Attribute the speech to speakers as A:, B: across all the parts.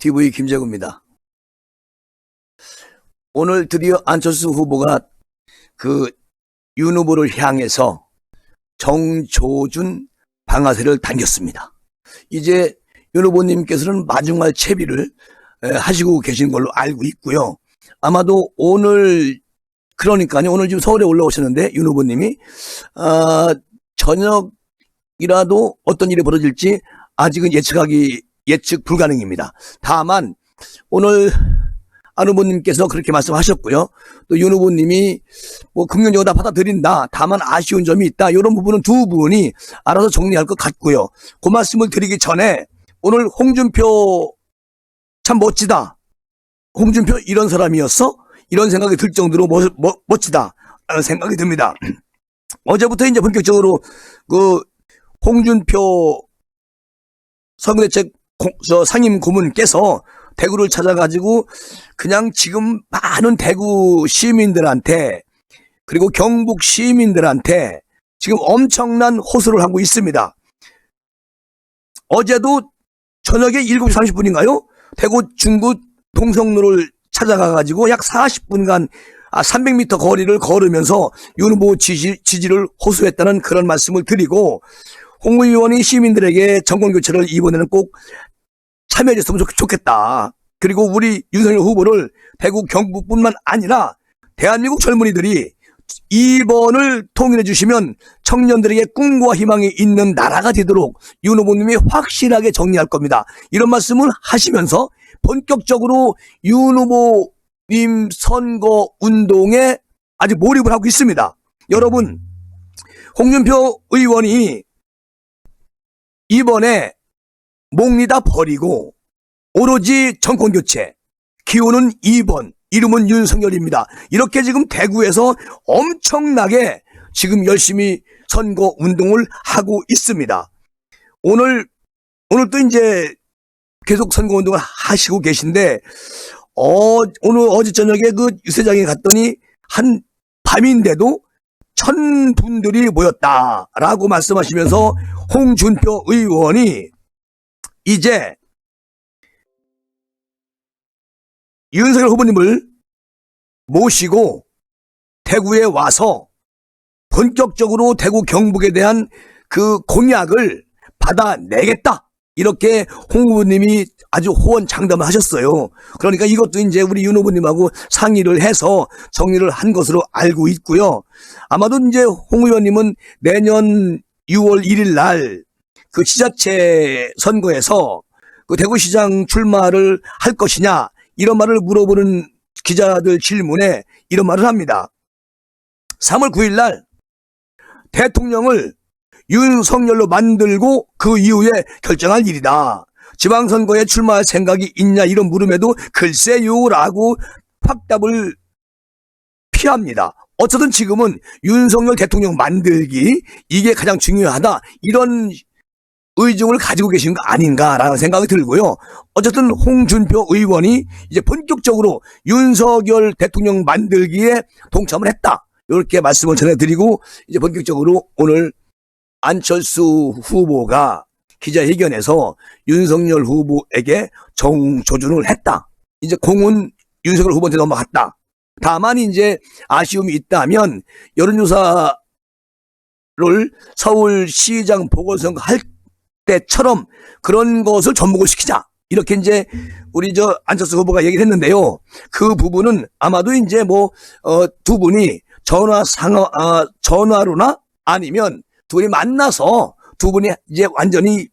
A: TV 김재구입니다. 오늘 드디어 안철수 후보가 윤 후보를 향해서 정조준 방아쇠를 당겼습니다. 이제 윤 후보님께서는 마중할 채비를 하시고 계신 걸로 알고 있고요. 아마도 오늘 지금 서울에 올라오셨는데 윤 후보님이 저녁이라도 어떤 일이 벌어질지 아직은 예측 불가능입니다. 다만 오늘 안 후보님께서 그렇게 말씀하셨고요. 또 윤 후보님이 긍정적으로 다 받아들인다. 다만 아쉬운 점이 있다. 이런 부분은 두 분이 알아서 정리할 것 같고요. 그 말씀을 드리기 전에 오늘 홍준표 참 멋지다. 홍준표 이런 사람이었어? 이런 생각이 들 정도로 멋지다. 라는 생각이 듭니다. 어제부터 이제 본격적으로 홍준표 선거대책 상임 고문께서 대구를 찾아가지고 그냥 지금 많은 대구 시민들한테 그리고 경북 시민들한테 지금 엄청난 호소를 하고 있습니다. 어제도 저녁에 7시 30분인가요? 대구 중구 동성로를 찾아가가지고 약 40분간 300m 거리를 걸으면서 윤 후보 지지를 호소했다는 그런 말씀을 드리고 홍 의원이 시민들에게 정권교체를 이번에는 꼭 참여해줬으면 좋겠다. 그리고 우리 윤석열 후보를 대구 경북뿐만 아니라 대한민국 젊은이들이 2번을 통일해 주시면 청년들에게 꿈과 희망이 있는 나라가 되도록 윤 후보님이 확실하게 정리할 겁니다. 이런 말씀을 하시면서 본격적으로 윤 후보님 선거 운동에 아주 몰입을 하고 있습니다. 여러분, 홍준표 의원이 이번에 목리 다 버리고 오로지 정권교체, 기호는 2번, 이름은 윤석열입니다. 이렇게 지금 대구에서 엄청나게 지금 열심히 선거 운동을 하고 있습니다. 오늘 또 이제 계속 선거 운동을 하시고 계신데, 어제 저녁에 유세장에 갔더니 한 밤인데도 1000분들이 모였다라고 말씀하시면서 홍준표 의원이 이제 윤석열 후보님을 모시고 대구에 와서 본격적으로 대구 경북에 대한 그 공약을 받아내겠다. 이렇게 홍 후보님이 아주 호언장담을 하셨어요. 그러니까 이것도 이제 우리 윤 후보님하고 상의를 해서 정리를 한 것으로 알고 있고요. 아마도 이제 홍 의원님은 내년 6월 1일 날 그 지자체 선거에서 그 대구시장 출마를 할 것이냐 이런 말을 물어보는 기자들 질문에 이런 말을 합니다. 3월 9일 날 대통령을 윤석열로 만들고 그 이후에 결정할 일이다. 지방선거에 출마할 생각이 있냐 이런 물음에도 글쎄요라고 확답을 피합니다. 어쨌든 지금은 윤석열 대통령 만들기 이게 가장 중요하다. 이런 의중을 가지고 계신 거 아닌가라는 생각이 들고요. 어쨌든 홍준표 의원이 이제 본격적으로 윤석열 대통령 만들기에 동참을 했다. 이렇게 말씀을 전해드리고 이제 본격적으로 오늘 안철수 후보가 기자회견에서 윤석열 후보에게 정조준을 했다. 이제 공은 윤석열 후보한테 넘어갔다. 다만 이제 아쉬움이 있다면 여론조사를 서울시장 보궐선거 할 때처럼 그런 것을 전복을 시키자. 이렇게 이제 우리 안철수 후보가 얘기를 했는데요. 그 부분은 아마도 이제 두 분이 전화로나 아니면 두 분이 만나서 두 분이 이제 완전히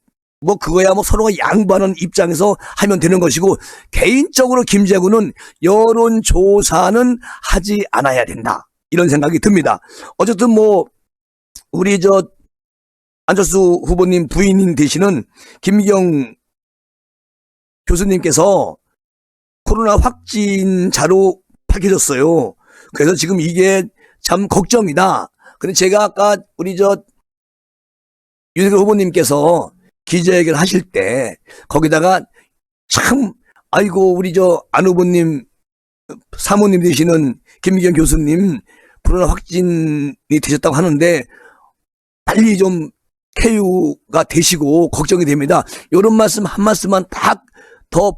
A: 그거야 서로가 양보하는 입장에서 하면 되는 것이고 개인적으로 김재구는 여론조사는 하지 않아야 된다. 이런 생각이 듭니다. 어쨌든 우리 안철수 후보님 부인인 되시는 김미경 교수님께서 코로나 확진자로 밝혀졌어요. 그래서 지금 이게 참 걱정이다. 근데 제가 아까 우리 윤석열 후보님께서 기자회견 하실 때 거기다가 참 아이고 우리 안 후보님 사모님 되시는 김미경 교수님 코로나 확진이 되셨다고 하는데 빨리 좀 쾌유가 되시고 걱정이 됩니다. 이런 말씀 한 말씀만 딱 더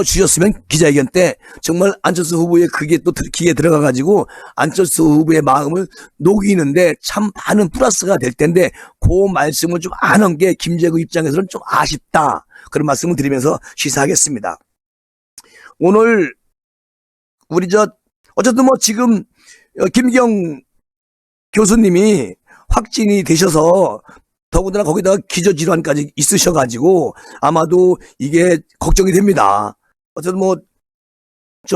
A: 주셨으면 기자회견 때 정말 안철수 후보의 그게 또 귀에 들어가가지고 안철수 후보의 마음을 녹이는데 참 많은 플러스가 될 텐데 그 말씀을 좀 안 한 게 김재구 입장에서는 좀 아쉽다. 그런 말씀을 드리면서 시사하겠습니다. 오늘 우리 어쨌든 뭐 지금 김기영 교수님이 확진이 되셔서 더군다나 거기다가 기저질환까지 있으셔가지고 아마도 이게 걱정이 됩니다. 어쨌든 뭐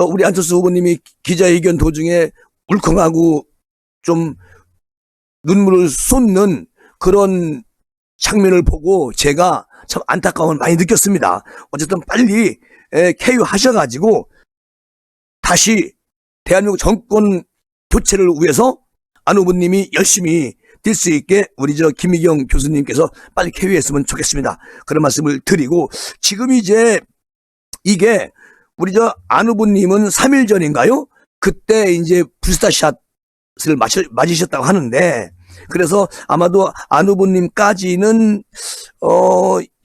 A: 우리 안철수 후보님이 기자회견 도중에 울컥하고 좀 눈물을 쏟는 그런 장면을 보고 제가 참 안타까움을 많이 느꼈습니다. 어쨌든 빨리 쾌유하셔가지고 다시 대한민국 정권 교체를 위해서 안 후보님이 열심히 뛸 수 있게 우리 김희경 교수님께서 빨리 쾌유했으면 좋겠습니다. 그런 말씀을 드리고 지금 이제 이게 우리 안 후보님은 3일 전인가요? 그때 이제 부스터샷을 맞으셨다고 하는데 그래서 아마도 안 후보님까지는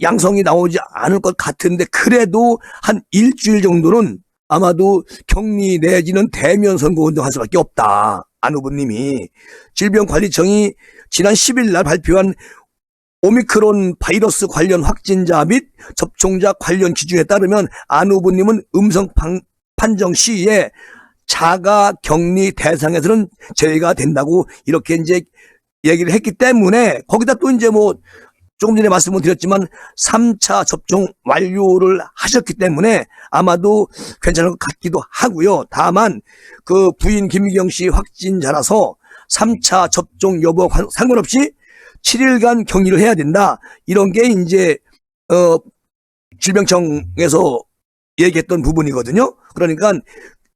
A: 양성이 나오지 않을 것 같은데 그래도 한 일주일 정도는 아마도 격리 내지는 대면 선거운동 할 수밖에 없다. 안 후보님이 질병관리청이 지난 10일 날 발표한 오미크론 바이러스 관련 확진자 및 접종자 관련 기준에 따르면 안 후보님은 음성 판정 시에 자가 격리 대상에서는 제외가 된다고 이렇게 이제 얘기를 했기 때문에 거기다 또 이제 뭐 조금 전에 말씀을 드렸지만 3차 접종 완료를 하셨기 때문에 아마도 괜찮을 것 같기도 하고요. 다만 그 부인 김미경 씨 확진자라서 3차 접종 여부 상관없이 7일간 격리를 해야 된다. 이런 게 이제 질병청에서 얘기했던 부분이거든요.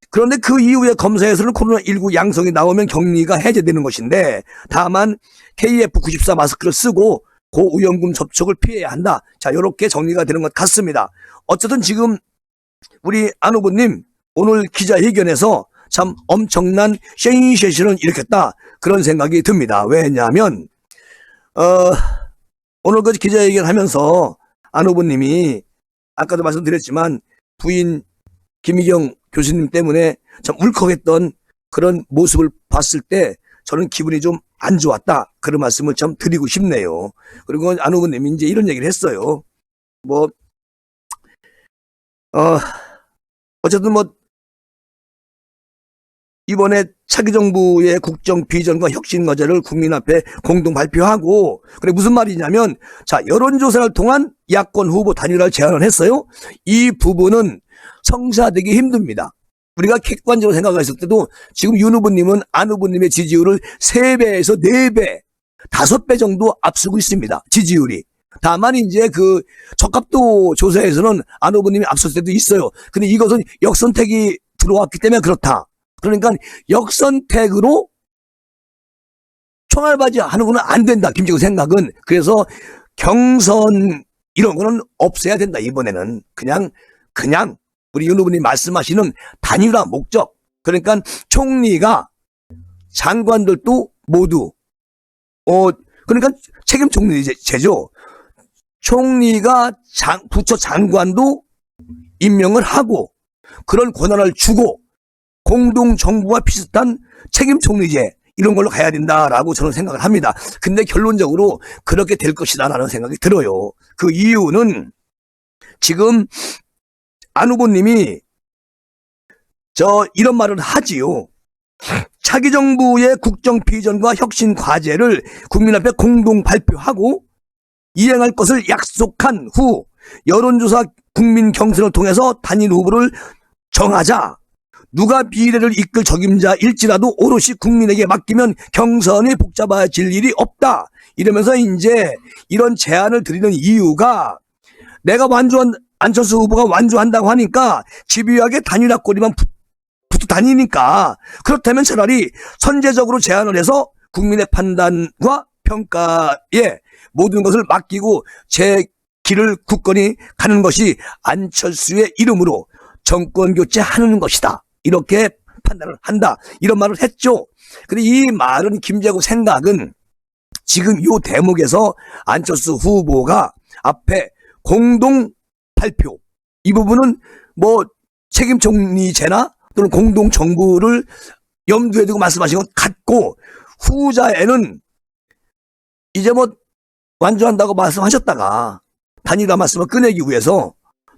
A: 그런데 그 이후에 검사에서는 코로나19 양성이 나오면 격리가 해제되는 것인데 다만 KF94 마스크를 쓰고 고위험군 접촉을 피해야 한다. 자, 이렇게 정리가 되는 것 같습니다. 어쨌든 지금 우리 안 후보님 오늘 기자회견에서 참 엄청난 센세이션을 일으켰다. 그런 생각이 듭니다. 왜냐하면 오늘 그 기자회견 하면서 안 후보님이 아까도 말씀드렸지만 부인 김희경 교수님 때문에 참 울컥했던 그런 모습을 봤을 때 저는 기분이 좀 안 좋았다. 그런 말씀을 참 드리고 싶네요. 그리고 안 후보님이 이제 이런 얘기를 했어요. 어쨌든 이번에 차기 정부의 국정 비전과 혁신 과제를 국민 앞에 공동 발표하고 그래 무슨 말이냐면 자 여론조사를 통한 야권 후보 단일화를 제안을 했어요. 이 부분은 성사되기 힘듭니다. 우리가 객관적으로 생각했을 때도 지금 윤 후보님은 안 후보님의 지지율을 3배에서 4배, 5배 정도 앞서고 있습니다. 지지율이. 다만 이제 그 적합도 조사에서는 안 후보님이 앞설 때도 있어요. 근데 이것은 역선택이 들어왔기 때문에 그렇다. 그러니까 역선택으로 총알바지 하는 거는 안 된다. 김재구 생각은. 그래서 경선 이런 거는 없애야 된다. 이번에는 그냥 우리 윤 후보님 말씀하시는 단일화 목적. 그러니까 총리가 장관들도 모두 그러니까 책임 총리제죠. 총리가 부처 장관도 임명을 하고 그런 권한을 주고 공동정부와 비슷한 책임 총리제 이런 걸로 가야 된다라고 저는 생각을 합니다. 근데 결론적으로 그렇게 될 것이다라는 생각이 들어요. 그 이유는 지금 안 후보님이 이런 말을 하지요. 차기 정부의 국정 비전과 혁신 과제를 국민 앞에 공동 발표하고 이행할 것을 약속한 후 여론조사 국민 경선을 통해서 단일 후보를 정하자. 누가 비례를 이끌 적임자일지라도 오롯이 국민에게 맡기면 경선이 복잡해질 일이 없다. 이러면서 이제 이런 제안을 드리는 이유가 내가 안철수 후보가 완주한다고 하니까 집요하게 단일화 꼬리만 붙어 다니니까 그렇다면 차라리 선제적으로 제안을 해서 국민의 판단과 평가에 모든 것을 맡기고 제 길을 굳건히 가는 것이 안철수의 이름으로 정권 교체하는 것이다. 이렇게 판단을 한다. 이런 말을 했죠. 근데 이 말은 김재구 생각은 지금 이 대목에서 안철수 후보가 앞에 공동 발표 이 부분은 뭐 책임 총리제나 또는 공동 정부를 염두에 두고 말씀하신 것 같고, 후자에는 이제 뭐 완주한다고 말씀하셨다가 단일화 말씀을 꺼내기 위해서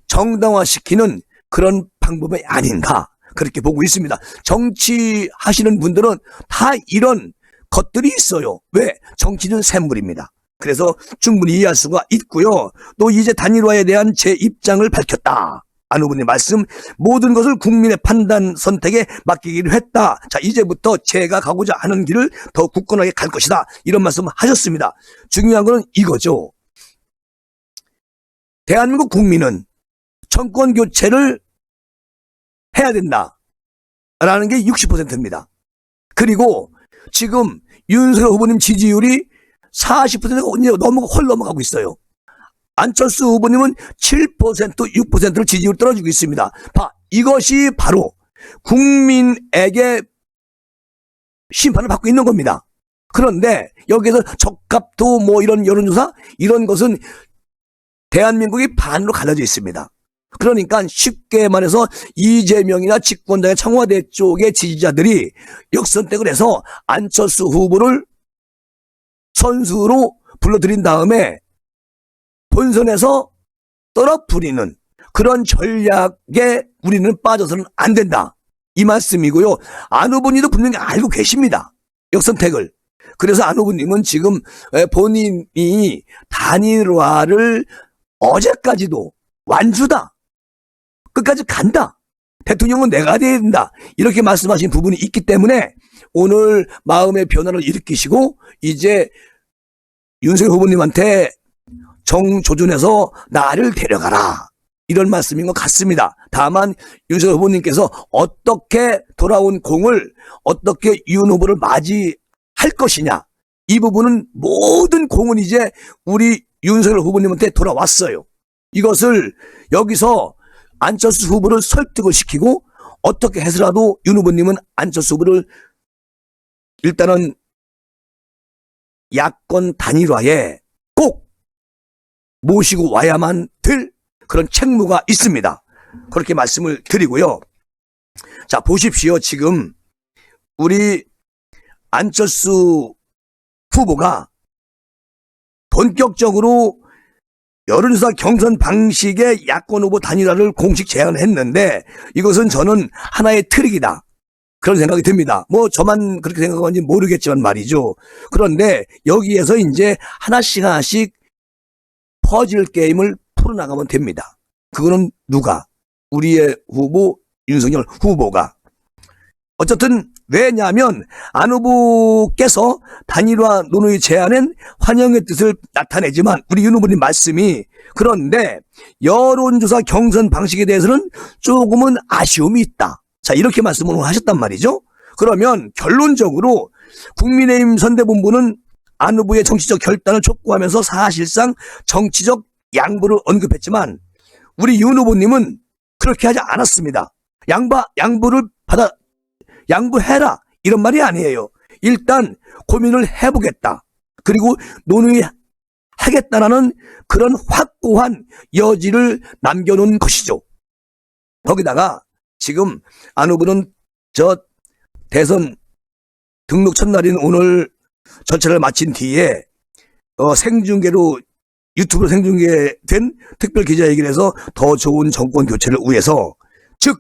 A: 정당화시키는 그런 방법이 아닌가, 그렇게 보고 있습니다. 정치하시는 분들은 다 이런 것들이 있어요. 왜? 정치는 샘물입니다. 그래서 충분히 이해할 수가 있고요. 또 이제 단일화에 대한 제 입장을 밝혔다. 안 후보님 말씀, 모든 것을 국민의 판단 선택에 맡기기로 했다. 자, 이제부터 제가 가고자 하는 길을 더 굳건하게 갈 것이다. 이런 말씀을 하셨습니다. 중요한 거는 이거죠. 대한민국 국민은 정권 교체를 해야 된다 라는 게 60%입니다. 그리고 지금 윤석열 후보님 지지율이 40%가 넘어가 헐 넘어가고 있어요. 안철수 후보님은 7%, 6%를 지지율 떨어지고 있습니다. 이것이 바로 국민에게 심판을 받고 있는 겁니다. 그런데 여기서 적합도 뭐 이런 여론조사 이런 것은 대한민국이 반으로 갈라져 있습니다. 그러니까 쉽게 말해서 이재명이나 집권당의 청와대 쪽의 지지자들이 역선택을 해서 안철수 후보를 선수로 불러들인 다음에 본선에서 떨어뜨리는 그런 전략에 우리는 빠져서는 안 된다, 이 말씀이고요. 안 후보님도 분명히 알고 계십니다, 역선택을. 그래서 안 후보님은 지금 본인이 단일화를 어제까지도 완주다, 끝까지 간다, 대통령은 내가 돼야 된다, 이렇게 말씀하신 부분이 있기 때문에 오늘 마음의 변화를 일으키시고 이제 윤석열 후보님한테 정조준해서 나를 데려가라, 이런 말씀인 것 같습니다. 다만 윤석열 후보님께서 어떻게 돌아온 공을 어떻게 윤 후보를 맞이할 것이냐, 이 부분은 모든 공은 이제 우리 윤석열 후보님한테 돌아왔어요. 이것을 여기서 안철수 후보를 설득을 시키고 어떻게 해서라도 윤 후보님은 안철수 후보를 일단은 야권 단일화에 꼭 모시고 와야만 될 그런 책무가 있습니다. 그렇게 말씀을 드리고요. 자, 보십시오. 지금 우리 안철수 후보가 본격적으로 여론조사 경선 방식의 야권 후보 단일화를 공식 제안을 했는데, 이것은 저는 하나의 트릭이다, 그런 생각이 듭니다. 뭐 저만 그렇게 생각하는지 모르겠지만 말이죠. 그런데 여기에서 이제 하나씩 퍼즐 게임을 풀어나가면 됩니다. 그거는 누가? 우리의 후보 윤석열 후보가. 어쨌든 왜냐하면 안 후보께서 단일화 논의 제안엔 환영의 뜻을 나타내지만 우리 윤 후보님 말씀이, 그런데 여론조사 경선 방식에 대해서는 조금은 아쉬움이 있다. 자, 이렇게 말씀을 하셨단 말이죠. 그러면 결론적으로 국민의힘 선대본부는 안 후보의 정치적 결단을 촉구하면서 사실상 정치적 양보를 언급했지만 우리 윤 후보님은 그렇게 하지 않았습니다. 양보해라, 이런 말이 아니에요. 일단 고민을 해보겠다, 그리고 논의하겠다라는 그런 확고한 여지를 남겨놓은 것이죠. 거기다가 지금 안 후보는 저 대선 등록 첫날인 오늘 전체를 마친 뒤에 생중계로 유튜브로 생중계된 특별 기자회견에서 더 좋은 정권 교체를 위해서, 즉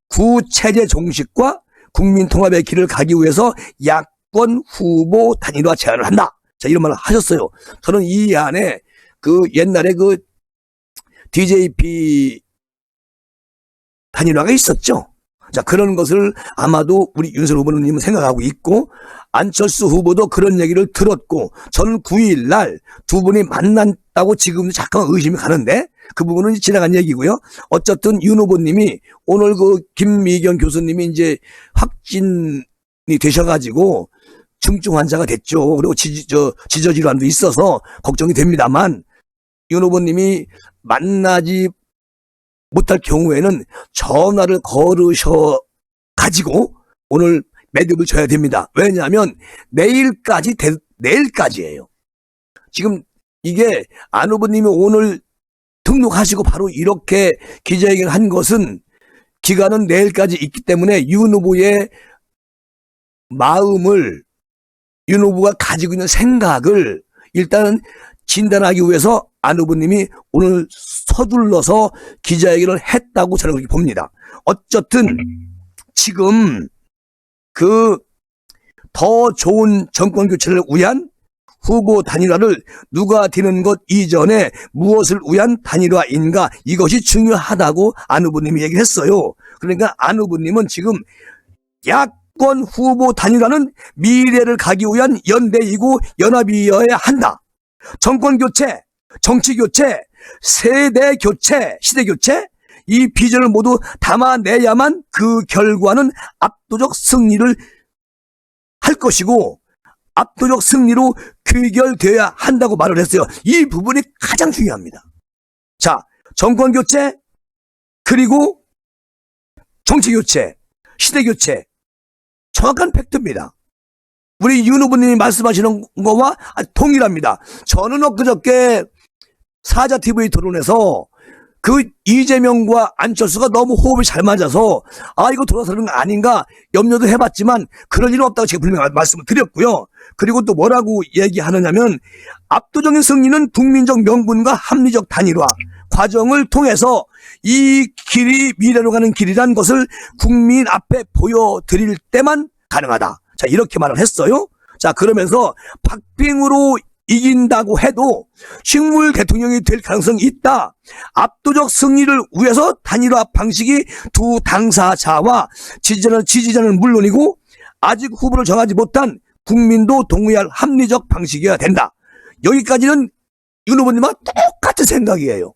A: 구체제 종식과 국민 통합의 길을 가기 위해서 야권 후보 단일화 제안을 한다. 자, 이런 말을 하셨어요. 저는 이 안에 그 옛날에 그 DJP 단일화가 있었죠. 자, 그런 것을 아마도 우리 윤석열 후보님은 생각하고 있고, 안철수 후보도 그런 얘기를 들었고, 저는 9일 날 두 분이 만났다고 지금 잠깐 의심이 가는데 그 부분은 지나간 얘기고요. 어쨌든 윤 후보님이 오늘 그 김미경 교수님이 이제 확진이 되셔가지고 중증 환자가 됐죠. 그리고 지저질환도 있어서 걱정이 됩니다만, 윤 후보님이 만나지 못할 경우에는 전화를 걸으셔 가지고 오늘 매듭을 져야 됩니다. 왜냐하면 내일까지예요. 지금 이게 안 후보님이 오늘 등록하시고 바로 이렇게 기자회견을 한 것은 기간은 내일까지 있기 때문에 윤 후보의 마음을, 윤 후보가 가지고 있는 생각을 일단은 진단하기 위해서 안 후보님이 오늘 서둘러서 기자회견을 했다고 저는 그렇게 봅니다. 어쨌든 지금 그 더 좋은 정권 교체를 위한 후보 단일화를 누가 되는 것 이전에 무엇을 위한 단일화인가, 이것이 중요하다고 안 후보님이 얘기했어요. 그러니까 안 후보님은 지금 야권 후보 단일화는 미래를 가기 위한 연대이고 연합이어야 한다. 정권 교체, 정치 교체, 세대 교체, 시대 교체, 이 비전을 모두 담아내야만 그 결과는 압도적 승리를 할 것이고 압도적 승리로 귀결되어야 한다고 말을 했어요. 이 부분이 가장 중요합니다. 자, 정권 교체, 그리고 정치 교체, 시대 교체, 정확한 팩트입니다. 우리 윤 후보님이 말씀하시는 거와 동일합니다. 저는 엊그저께 사자TV 토론에서 그 이재명과 안철수가 너무 호흡이 잘 맞아서 이거 돌아서는 거 아닌가 염려도 해봤지만 그런 일은 없다고 제가 분명히 말씀을 드렸고요. 그리고 또 뭐라고 얘기하느냐면 압도적인 승리는 국민적 명분과 합리적 단일화 과정을 통해서 이 길이 미래로 가는 길이란 것을 국민 앞에 보여드릴 때만 가능하다. 자, 이렇게 말을 했어요. 자, 그러면서 박빙으로 이긴다고 해도 식물 대통령이 될 가능성이 있다. 압도적 승리를 위해서 단일화 방식이 두 당사자와 지지자는 물론이고 아직 후보를 정하지 못한 국민도 동의할 합리적 방식이어야 된다. 여기까지는 윤 후보님과 똑같은 생각이에요.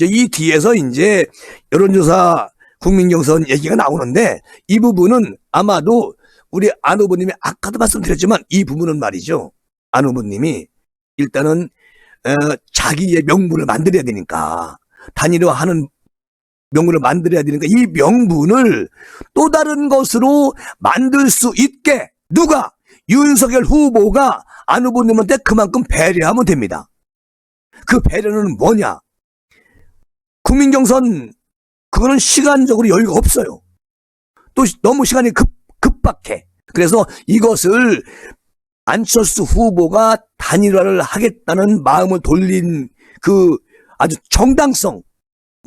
A: 이 뒤에서 이제 여론조사 국민경선 얘기가 나오는데 이 부분은 아마도 우리 안 후보님이 아까도 말씀드렸지만 이 부분은 말이죠. 안 후보님이 일단은 자기의 명분을 만들어야 되니까 단일화하는 명분을 만들어야 되니까 이 명분을 또 다른 것으로 만들 수 있게 누가 윤석열 후보가 안 후보님한테 그만큼 배려하면 됩니다. 그 배려는 뭐냐? 국민경선 그거는 시간적으로 여유가 없어요. 또 너무 시간이 급박해. 그래서 이것을 안철수 후보가 단일화를 하겠다는 마음을 돌린 그 아주 정당성,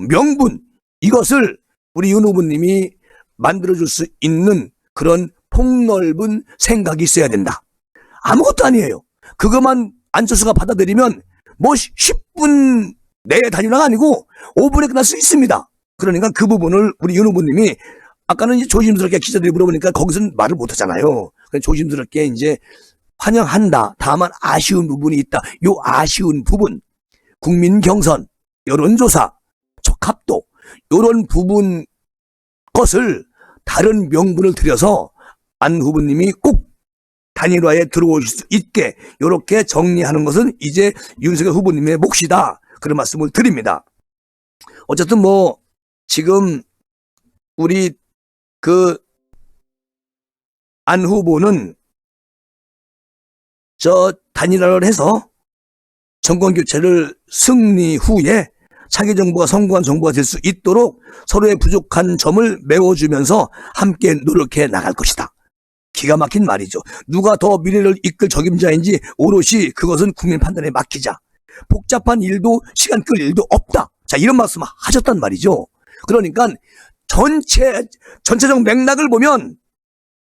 A: 명분, 이것을 우리 윤 후보님이 만들어줄 수 있는 그런 폭넓은 생각이 있어야 된다. 아무것도 아니에요. 그것만 안철수가 받아들이면 뭐 10분 내에 단일화가 아니고 5분에 끝날 수 있습니다. 그러니까 그 부분을 우리 윤 후보님이 아까는 이제 조심스럽게 기자들이 물어보니까 거기서는 말을 못 하잖아요. 조심스럽게 이제 환영한다. 다만 아쉬운 부분이 있다. 요 아쉬운 부분, 국민 경선, 여론조사, 적합도, 요런 부분 것을 다른 명분을 들여서 안 후보님이 꼭 단일화에 들어올 수 있게 요렇게 정리하는 것은 이제 윤석열 후보님의 몫이다. 그런 말씀을 드립니다. 어쨌든 뭐 지금 우리 그 안 후보는 단일화를 해서 정권 교체를 승리 후에 차기 정부가 성공한 정부가 될 수 있도록 서로의 부족한 점을 메워주면서 함께 노력해 나갈 것이다. 기가 막힌 말이죠. 누가 더 미래를 이끌 적임자인지 오롯이 그것은 국민 판단에 맡기자. 복잡한 일도 시간 끌 일도 없다. 자, 이런 말씀을 하셨단 말이죠. 그러니까 전체적 맥락을 보면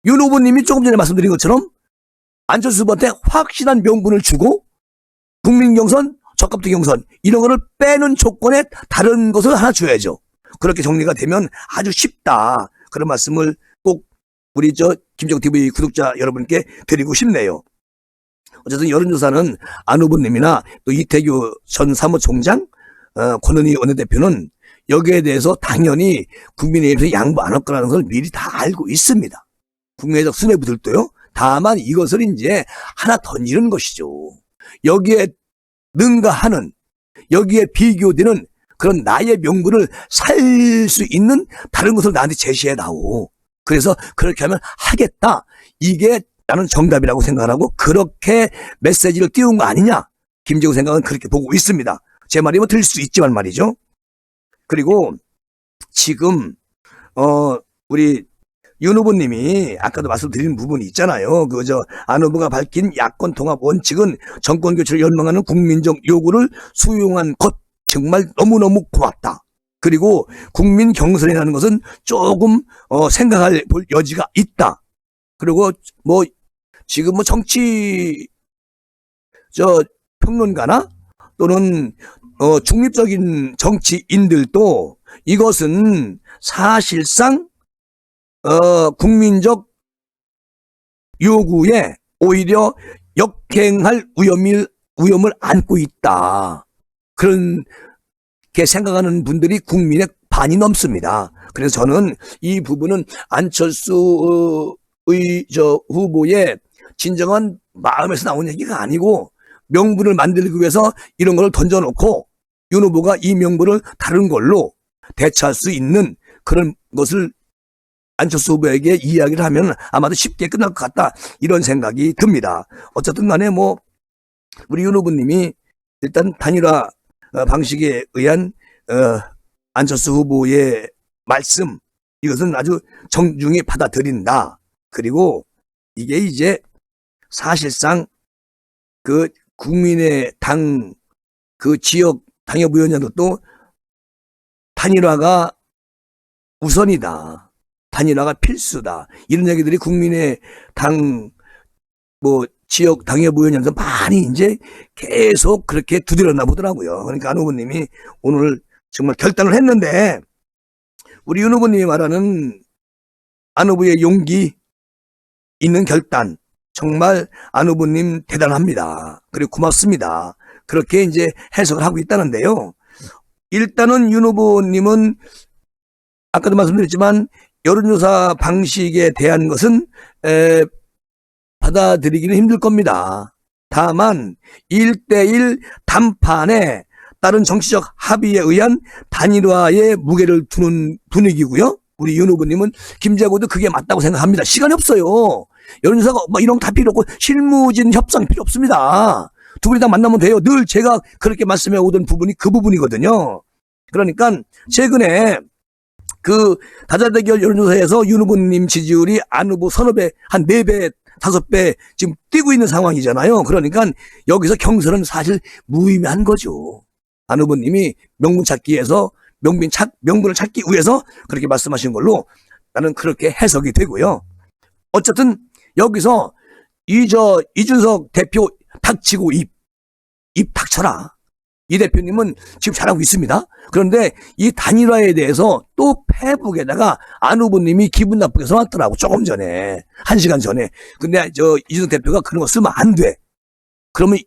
A: 윤 후보님이 조금 전에 말씀드린 것처럼 안철수 후보한테 확실한 명분을 주고 국민경선, 적합도 경선 이런 거를 빼는 조건에 다른 것을 하나 줘야죠. 그렇게 정리가 되면 아주 쉽다. 그런 말씀을 꼭 우리 김정TV 구독자 여러분께 드리고 싶네요. 어쨌든 여론조사는 안 후보님이나 또 이태규 전 사무총장, 권은희 원내대표는 여기에 대해서 당연히 국민의힘에서 양보 안 할 거라는 걸 미리 다 알고 있습니다. 국민의힘 수뇌부들도요. 다만 이것을 이제 하나 던지는 것이죠. 여기에 능가하는, 여기에 비교되는 그런 나의 명분을 살 수 있는 다른 것을 나한테 제시해다오. 그래서 그렇게 하면 하겠다. 이게 나는 정답이라고 생각하고 그렇게 메시지를 띄운 거 아니냐. 김재우 생각은 그렇게 보고 있습니다. 제 말이 뭐 들릴 수 있지만 말이죠. 그리고 지금 우리 윤 후보님이 아까도 말씀드린 부분이 있잖아요. 안 후보가 밝힌 야권 통합 원칙은 정권 교체를 열망하는 국민적 요구를 수용한 것 정말 너무너무 고맙다. 그리고 국민 경선이라는 것은 조금 생각할 볼 여지가 있다. 그리고 지금 정치 평론가나 또는 중립적인 정치인들도 이것은 사실상 국민적 요구에 오히려 역행할 위험을 안고 있다. 그렇게 생각하는 분들이 국민의 반이 넘습니다. 그래서 저는 이 부분은 안철수의 후보의 진정한 마음에서 나온 얘기가 아니고 명분을 만들기 위해서 이런 걸 던져놓고 윤 후보가 이 명분을 다른 걸로 대처할 수 있는 그런 것을 안철수 후보에게 이야기를 하면 아마도 쉽게 끝날 것 같다, 이런 생각이 듭니다. 어쨌든 간에 우리 윤 후보님이 일단 단일화 방식에 의한 안철수 후보의 말씀, 이것은 아주 정중히 받아들인다. 그리고 이게 이제 사실상 국민의 당 지역 당협위원장들도 단일화가 우선이다. 단일화가 필수다. 이런 얘기들이 국민의 당 지역 당협위원장들 많이 이제 계속 그렇게 두드렸나 보더라고요. 그러니까 안 후보님이 오늘 정말 결단을 했는데, 우리 윤 후보님이 말하는 안 후보의 용기 있는 결단, 정말 안 후보님 대단합니다. 그리고 고맙습니다. 그렇게 이제 해석을 하고 있다는데요. 일단은 윤 후보님은 아까도 말씀드렸지만 여론조사 방식에 대한 것은 받아들이기는 힘들 겁니다. 다만 1대1 단판에 따른 정치적 합의에 의한 단일화에 무게를 두는 분위기고요. 우리 윤 후보님은 김재고도 그게 맞다고 생각합니다. 시간이 없어요. 여론조사가 이런 거 다 필요 없고 실무진 협상 필요 없습니다. 두 분이 다 만나면 돼요. 늘 제가 그렇게 말씀해 오던 부분이 그 부분이거든요. 그러니까 최근에 다자대결 여론조사에서 윤 후보님 지지율이 안 후보 서너 배, 한 4배, 5배 지금 뛰고 있는 상황이잖아요. 그러니까 여기서 경선은 사실 무의미한 거죠. 안 후보님이 명분을 찾기 위해서 그렇게 말씀하신 걸로 나는 그렇게 해석이 되고요. 어쨌든 여기서 이준석 대표 닥치고 입 닥쳐라. 이 대표님은 지금 잘하고 있습니다. 그런데 이 단일화에 대해서 또 페북에다가 안 후보님이 기분 나쁘게 써놨더라고. 조금 전에, 1시간 전에. 근데 이준석 대표가 그런 거 쓰면 안 돼. 그러면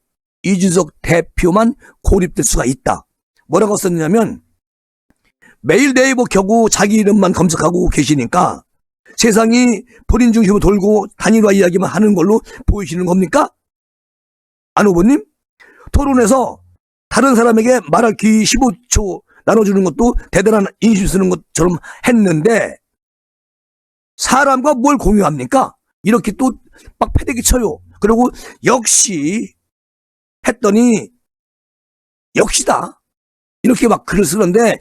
A: 이준석 대표만 고립될 수가 있다. 뭐라고 썼냐면, 매일 네이버 켜고 자기 이름만 검색하고 계시니까 세상이 본인 중심으로 돌고 단일화 이야기만 하는 걸로 보이시는 겁니까? 안 후보님? 토론에서 다른 사람에게 말할 기회 15초 나눠주는 것도 대단한 인심 쓰는 것처럼 했는데 사람과 뭘 공유합니까? 이렇게 또 막 패대기 쳐요. 그리고 역시 했더니 역시다. 이렇게 막 글을 쓰는데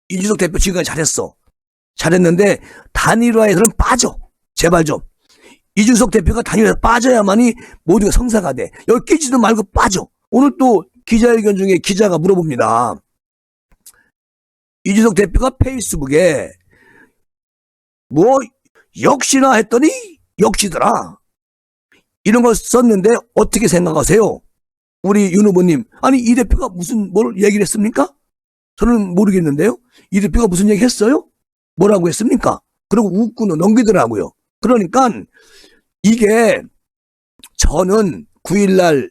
A: 이준석 대표 지금까지 잘했어. 잘했는데 단일화에서는 빠져. 제발 좀. 이준석 대표가 단일화에서 빠져야만이 모두가 성사가 돼. 여기 끼지도 말고 빠져. 오늘 또 기자회견 중에 기자가 물어봅니다. 이준석 대표가 페이스북에 역시나 했더니 역시더라. 이런 걸 썼는데 어떻게 생각하세요? 우리 윤 후보님. 아니 이 대표가 뭘 얘기를 했습니까? 저는 모르겠는데요. 이 대표가 무슨 얘기 했어요? 뭐라고 했습니까? 그리고 웃고 넘기더라고요. 그러니까 이게 저는 9일날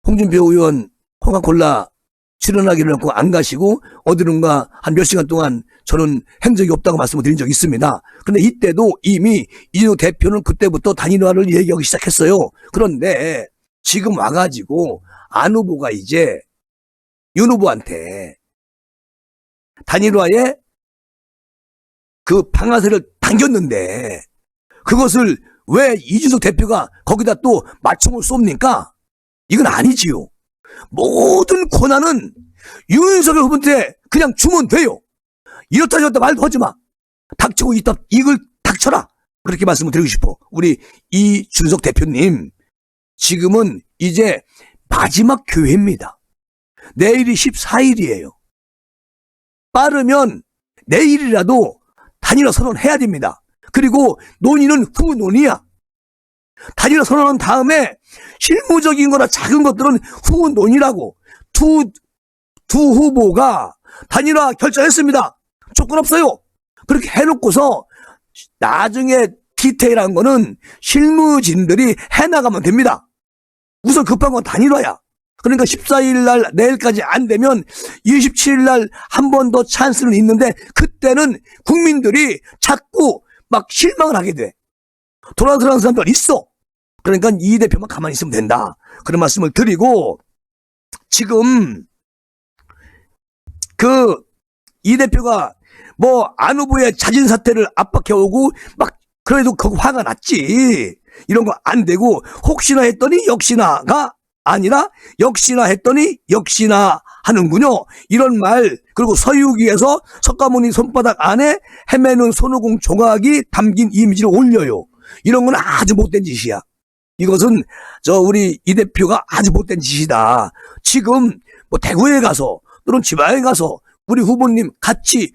A: 홍준표 의원 코카콜라 출연하기로 했고 안 가시고 어디론가 한 몇 시간 동안 저는 한 적이 없다고 말씀을 드린 적이 있습니다. 그런데 이때도 이미 이준석 대표는 그때부터 단일화를 얘기하기 시작했어요. 그런데 지금 와가지고 안 후보가 이제 윤 후보한테 단일화에 방아쇠를 당겼는데 그것을 왜 이준석 대표가 거기다 또 맞춤을 쏩니까? 이건 아니지요. 모든 권한은 윤석열 후보한테 그냥 주면 돼요. 이렇다 저렇다 말도 하지 마. 닥치고 있다 이걸 닥쳐라. 그렇게 말씀을 드리고 싶어. 우리 이준석 대표님, 지금은 이제 마지막 기회입니다. 내일이 14일이에요. 빠르면 내일이라도 단일화 선언해야 됩니다. 그리고 논의는 후논의야. 단일화 선언한 다음에 실무적인 거나 작은 것들은 후논의라고. 두 후보가 단일화 결정했습니다. 조건 없어요. 그렇게 해놓고서 나중에 디테일한 거는 실무진들이 해나가면 됩니다. 우선 급한 건 단일화야. 그러니까 14일 날 내일까지 안 되면 27일 날 한 번 더 찬스는 있는데 그때는 국민들이 자꾸 막 실망을 하게 돼. 돌아서는 사람들 있어. 그러니까 이 대표만 가만히 있으면 된다. 그런 말씀을 드리고, 지금 이 대표가 뭐 안 후보의 자진 사퇴를 압박해오고 막 그래도 그거 화가 났지. 이런 거 안 되고, 혹시나 했더니 역시나가 아니라 역시나 했더니 역시나 하는군요. 이런 말. 그리고 서유기에서 석가모니 손바닥 안에 헤매는 손오공 조각이 담긴 이미지를 올려요. 이런 건 아주 못된 짓이야. 이것은 우리 이 대표가 아주 못된 짓이다. 지금 뭐 대구에 가서 또는 지방에 가서 우리 후보님 같이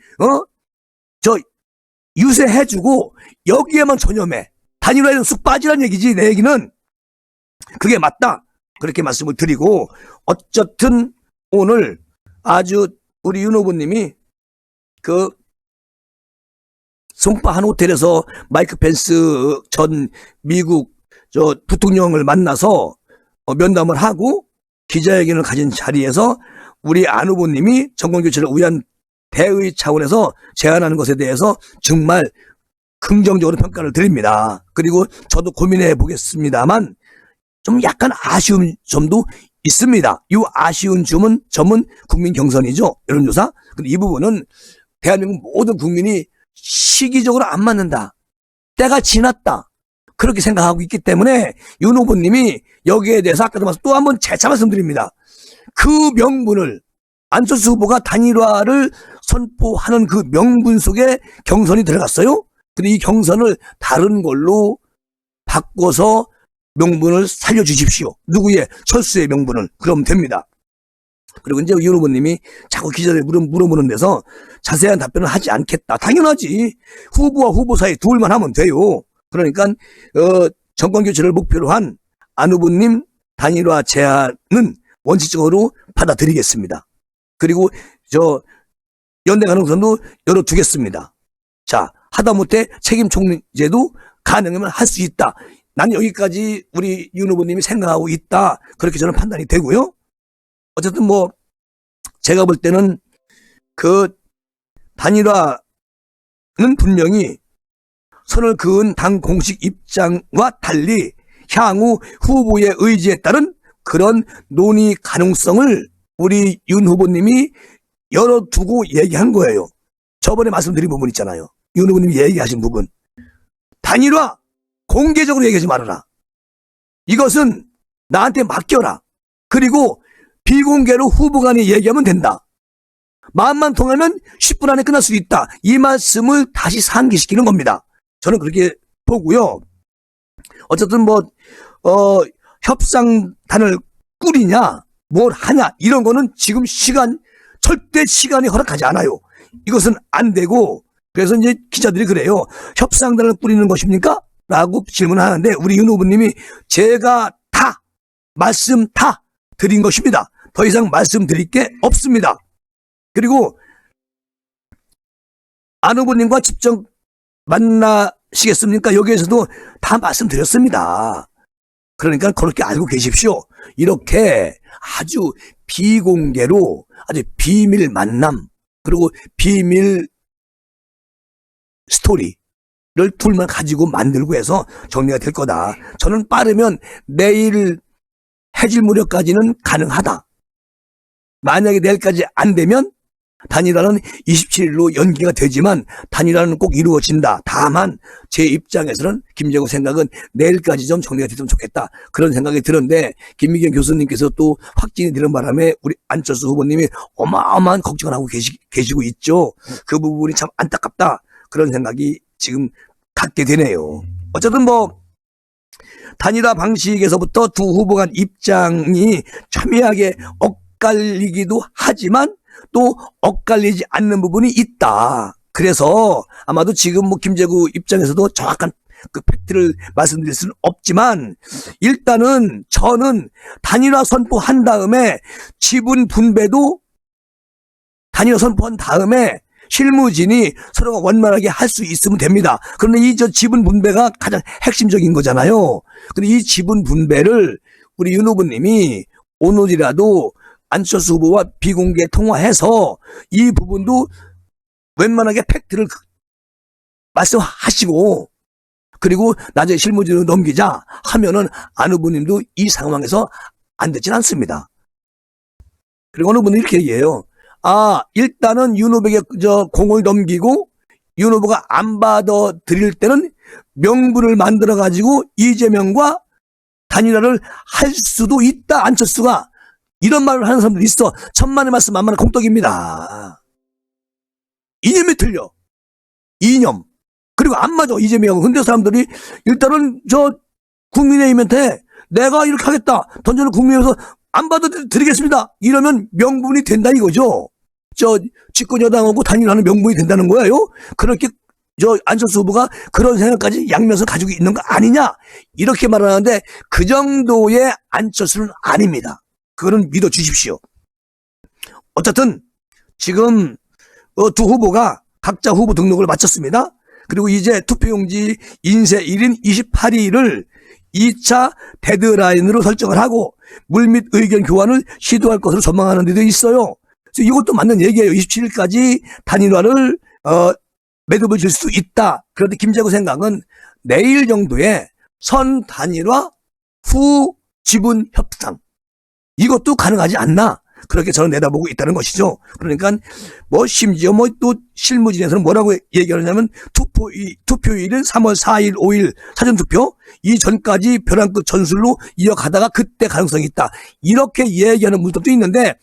A: 유세해주고 여기에만 전념해. 단일화에는 쑥 빠지란 얘기지. 내 얘기는 그게 맞다. 그렇게 말씀을 드리고, 어쨌든 오늘 아주 우리 윤 후보님이 송파 한 호텔에서 마이크 펜스 전 미국 부통령을 만나서 면담을 하고 기자회견을 가진 자리에서 우리 안 후보님이 정권교체를 위한 대의 차원에서 제안하는 것에 대해서 정말 긍정적으로 평가를 드립니다. 그리고 저도 고민해 보겠습니다만 좀 약간 아쉬운 점도 있습니다. 이 아쉬운 점은 국민 경선이죠. 여론조사. 근데 이 부분은 대한민국 모든 국민이 시기적으로 안 맞는다. 때가 지났다. 그렇게 생각하고 있기 때문에 윤 후보님이 여기에 대해서 아까도 또 한번 재차 말씀드립니다. 그 명분을, 안철수 후보가 단일화를 선포하는 그 명분 속에 경선이 들어갔어요. 근데 이 경선을 다른 걸로 바꿔서 명분을 살려주십시오. 누구의? 철수의 명분을. 그러면 됩니다. 그리고 이제 윤 후보님이 자꾸 기자들 물어보는 데서 자세한 답변을 하지 않겠다. 당연하지. 후보와 후보 사이 둘만 하면 돼요. 그러니까 정권교체를 목표로 한 안 후보님 단일화 제안은 원칙적으로 받아들이겠습니다. 그리고 연대 가능성도 열어두겠습니다. 자, 하다못해 책임 총리제도 가능하면 할 수 있다. 난 여기까지 우리 윤 후보님이 생각하고 있다. 그렇게 저는 판단이 되고요. 어쨌든 제가 볼 때는 단일화는 분명히 선을 그은 당 공식 입장과 달리 향후 후보의 의지에 따른 그런 논의 가능성을 우리 윤 후보님이 열어두고 얘기한 거예요. 저번에 말씀드린 부분 있잖아요. 윤 후보님이 얘기하신 부분. 단일화 공개적으로 얘기하지 말아라. 이것은 나한테 맡겨라. 그리고 비공개로 후보 간에 얘기하면 된다. 마음만 통하면 10분 안에 끝날 수 있다. 이 말씀을 다시 상기시키는 겁니다. 저는 그렇게 보고요. 어쨌든 협상단을 꾸리냐, 뭘 하냐, 이런 거는 지금 절대 시간이 허락하지 않아요. 이것은 안 되고, 그래서 이제 기자들이 그래요. 협상단을 꾸리는 것입니까? 라고 질문하는데, 우리 윤 후보님이 제가 말씀 드린 것입니다. 더 이상 말씀드릴 게 없습니다. 그리고 안 후보님과 직접 만나시겠습니까? 여기에서도 다 말씀드렸습니다. 그러니까 그렇게 알고 계십시오. 이렇게 아주 비공개로 아주 비밀 만남, 그리고 비밀 스토리를 둘만 가지고 만들고 해서 정리가 될 거다. 저는 빠르면 내일 해질 무렵까지는 가능하다. 만약에 내일까지 안 되면 단일화는 27일로 연기가 되지만 단일화는 꼭 이루어진다. 다만 제 입장에서는 김재국 생각은 내일까지 좀 정리가 됐으면 좋겠다. 그런 생각이 드는데 김미경 교수님께서 또 확진이 되는 바람에 우리 안철수 후보님이 어마어마한 걱정을 하고 계시고 있죠. 그 부분이 참 안타깝다. 그런 생각이 지금 갖게 되네요. 어쨌든 뭐 단일화 방식에서부터 두 후보 간 입장이 첨예하게 엇갈리기도 하지만 또 엇갈리지 않는 부분이 있다. 그래서 아마도 지금 뭐 김재구 입장에서도 정확한 그 팩트를 말씀드릴 수는 없지만 일단은 저는 단일화 선포한 다음에 지분 분배도 단일화 선포한 다음에 실무진이 서로가 원만하게 할 수 있으면 됩니다. 그런데 이 지분 분배가 가장 핵심적인 거잖아요. 근데 이 지분 분배를 우리 윤 후보님이 오늘이라도 안철수 후보와 비공개 통화해서 이 부분도 웬만하게 팩트를 말씀하시고 그리고 나중에 실무진으로 넘기자 하면은 안 후보님도 이 상황에서 안 되진 않습니다. 그리고 어느 분은 이렇게 얘기해요. 일단은 윤 후보에게 공을 넘기고 윤 후보가 안 받아 드릴 때는 명분을 만들어 가지고 이재명과 단일화를 할 수도 있다. 안철수가 이런 말을 하는 사람들이 있어. 천만의 말씀 만만한 공덕입니다. 이념이 틀려. 이념. 그리고 안 맞아 이재명은. 근데 사람들이 일단은 국민의힘한테 내가 이렇게 하겠다. 던져는 국민의힘에서 안 받아드리겠습니다. 이러면 명분이 된다 이거죠. 집권여당하고 단일화는 명분이 된다는 거예요. 그렇게 안철수 후보가 그런 생각까지 양면서 가지고 있는 거 아니냐 이렇게 말하는데 그 정도의 안철수는 아닙니다. 그거는 믿어주십시오. 어쨌든 지금 두 후보가 각자 후보 등록을 마쳤습니다. 그리고 이제 투표용지 인쇄 1인 28일을 2차 데드라인으로 설정을 하고 물밑 의견 교환을 시도할 것으로 전망하는 데도 있어요. 그래서 이것도 맞는 얘기예요. 27일까지 단일화를 매듭을 질 수 있다. 그런데 김재구 생각은 내일 정도에 선 단일화 후 지분 협상 이것도 가능하지 않나 그렇게 저는 내다보고 있다는 것이죠. 그러니까 뭐 심지어 뭐 또 실무진에서는 뭐라고 얘기하냐면 투표일은 3월 4일 5일 사전투표 이전까지 벼랑끝 전술로 이어가다가 그때 가능성이 있다 이렇게 얘기하는 분들도 있는데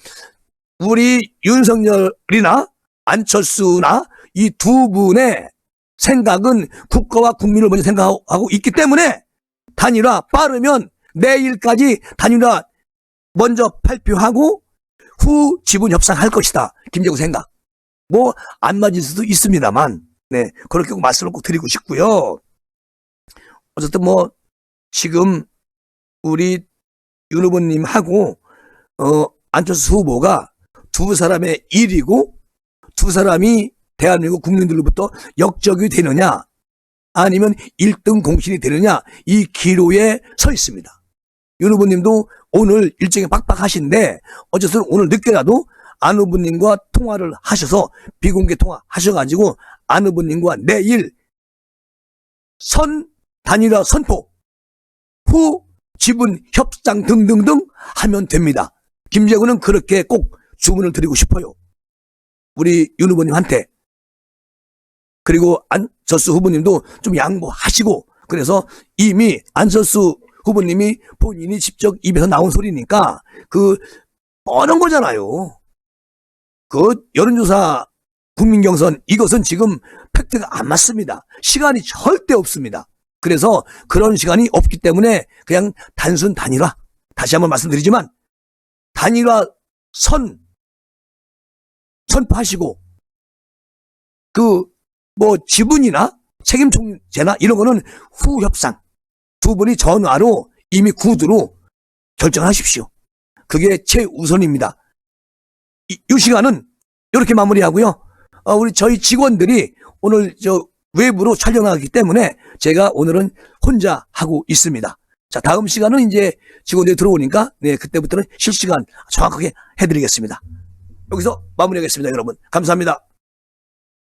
A: 우리 윤석열이나 안철수나 이 두 분의 생각은 국가와 국민을 먼저 생각하고 있기 때문에 단일화 빠르면 내일까지 단일화 먼저 발표하고 후 지분 협상할 것이다. 김재구 생각. 뭐 안 맞을 수도 있습니다만 네 그렇게 말씀을 꼭 드리고 싶고요. 어쨌든 뭐 지금 우리 윤 후보님하고 안철수 후보가 두 사람의 일이고 두 사람이 대한민국 국민들로부터 역적이 되느냐 아니면 1등 공신이 되느냐 이 기로에 서 있습니다. 윤 후보님도 오늘 일정이 빡빡하신데 어쨌든 오늘 늦게라도 안 후보님과 통화를 하셔서 비공개 통화 하셔가지고 안 후보님과 내일 선 단일화 선포 후 지분 협상 등등등 하면 됩니다. 김재구는 그렇게 꼭 주문을 드리고 싶어요. 우리 윤 후보님한테. 그리고 안철수 후보님도 좀 양보하시고 그래서 이미 안철수 후보님이 본인이 직접 입에서 나온 소리니까 그 뻔한 거잖아요. 그 여론조사 국민경선 이것은 지금 팩트가 안 맞습니다. 시간이 절대 없습니다. 그래서 그런 시간이 없기 때문에 그냥 단순 단일화 다시 한번 말씀드리지만 단일화 선포하시고 그 뭐 지분이나 책임 총재나 이런 거는 후 협상 두 분이 전화로 이미 구두로 결정하십시오. 그게 최우선입니다. 이 시간은 이렇게 마무리하고요. 우리 저희 직원들이 오늘 외부로 촬영하기 때문에 제가 오늘은 혼자 하고 있습니다. 자, 다음 시간은 이제 직원들이 들어오니까 네, 그때부터는 실시간 정확하게 해드리겠습니다. 여기서 마무리하겠습니다, 여러분. 감사합니다.